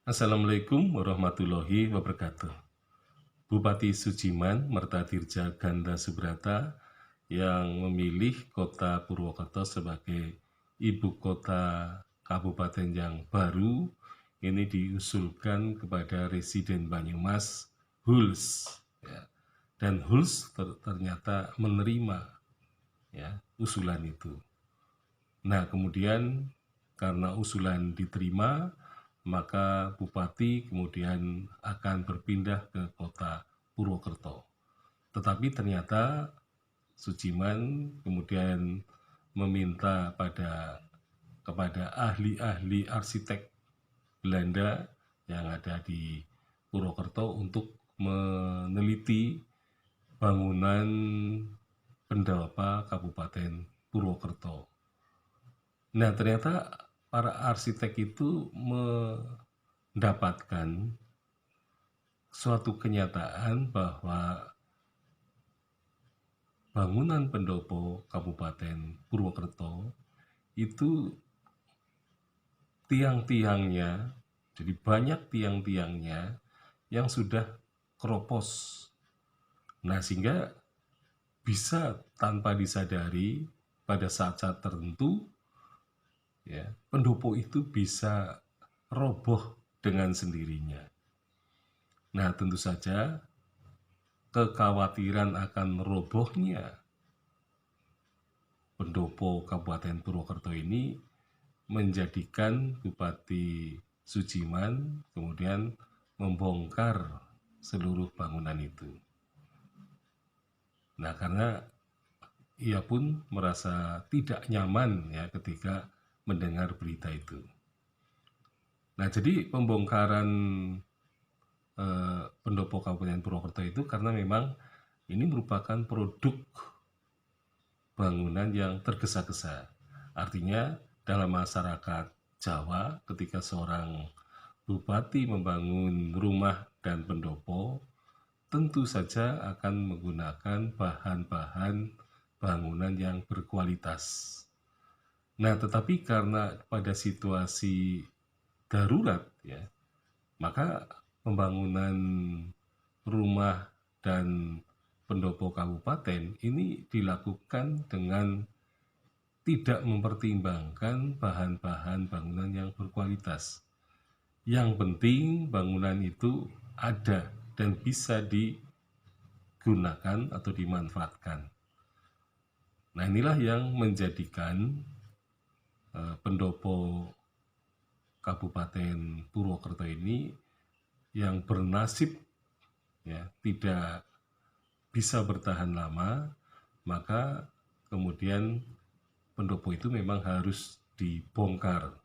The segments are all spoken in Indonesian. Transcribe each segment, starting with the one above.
Assalamualaikum warahmatullahi wabarakatuh. Bupati Sujiman Mertadirja Ganda Subrata yang memilih kota Purwokerto sebagai ibu kota kabupaten yang baru ini diusulkan kepada Residen Banyumas Huls, ya. Dan Huls ternyata menerima, ya, usulan itu. Nah, kemudian karena usulan diterima, maka Bupati kemudian akan berpindah ke kota Purwokerto. Tetapi ternyata Sujiman kemudian meminta kepada ahli-ahli arsitek Belanda yang ada di Purwokerto untuk meneliti bangunan pendopo Kabupaten Purwokerto. Nah, ternyata para arsitek itu mendapatkan suatu kenyataan bahwa bangunan pendopo Kabupaten Purwokerto itu tiang-tiangnya, jadi banyak tiang-tiangnya yang sudah keropos. Nah, sehingga bisa tanpa disadari pada saat-saat tertentu, ya, pendopo itu bisa roboh dengan sendirinya. Nah, tentu saja kekhawatiran akan robohnya pendopo Kabupaten Purwokerto ini menjadikan Bupati Sujiman kemudian membongkar seluruh bangunan itu. Nah, karena ia pun merasa tidak nyaman, ya, ketika mendengar berita itu. Nah, jadi pembongkaran pendopo Kabupaten Purwokerto itu karena memang ini merupakan produk bangunan yang tergesa-gesa. Artinya dalam masyarakat Jawa ketika seorang bupati membangun rumah dan pendopo, tentu saja akan menggunakan bahan-bahan bangunan yang berkualitas. Nah, tetapi karena pada situasi darurat, ya, maka pembangunan rumah dan pendopo kabupaten ini dilakukan dengan tidak mempertimbangkan bahan-bahan bangunan yang berkualitas. Yang penting bangunan itu ada dan bisa digunakan atau dimanfaatkan. Nah, inilah yang menjadikan pendopo Kabupaten Purwokerto ini yang bernasib, ya, tidak bisa bertahan lama, maka kemudian pendopo itu memang harus dibongkar.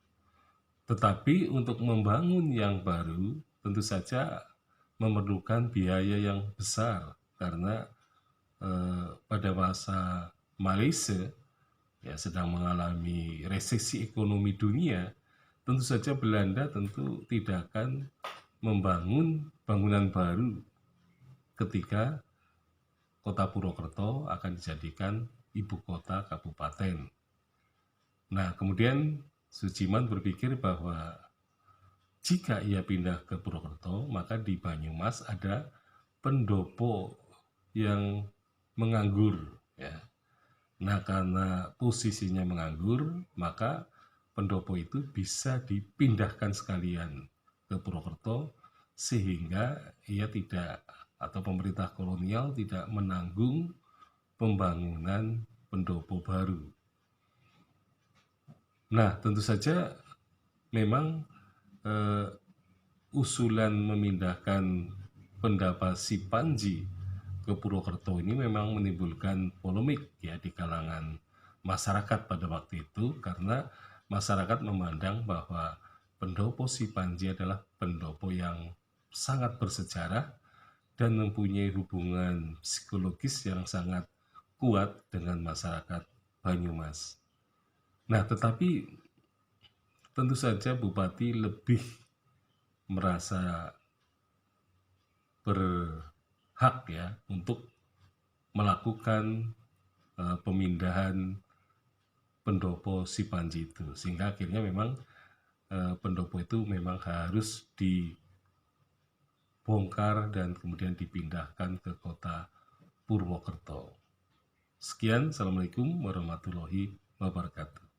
Tetapi untuk membangun yang baru tentu saja memerlukan biaya yang besar karena pada masa Malaysia, ya, sedang mengalami resesi ekonomi dunia, tentu saja Belanda tentu tidak akan membangun bangunan baru ketika kota Purwokerto akan dijadikan ibu kota kabupaten. Nah, kemudian Sujiman berpikir bahwa jika ia pindah ke Purwokerto, maka di Banyumas ada pendopo yang menganggur, ya. Nah, karena posisinya menganggur, maka pendopo itu bisa dipindahkan sekalian ke Purwokerto sehingga ia tidak atau pemerintah kolonial tidak menanggung pembangunan pendopo baru. Nah, tentu saja memang usulan memindahkan Pendapa Panji ke Purwokerto ini memang menimbulkan polemik, ya, di kalangan masyarakat pada waktu itu karena masyarakat memandang bahwa pendopo Panji adalah pendopo yang sangat bersejarah dan mempunyai hubungan psikologis yang sangat kuat dengan masyarakat Banyumas. Nah, tetapi tentu saja Bupati lebih merasa berhak, ya, untuk melakukan pemindahan pendopo Panji itu, sehingga akhirnya memang pendopo itu memang harus dibongkar dan kemudian dipindahkan ke kota Purwokerto. Sekian, Assalamualaikum warahmatullahi wabarakatuh.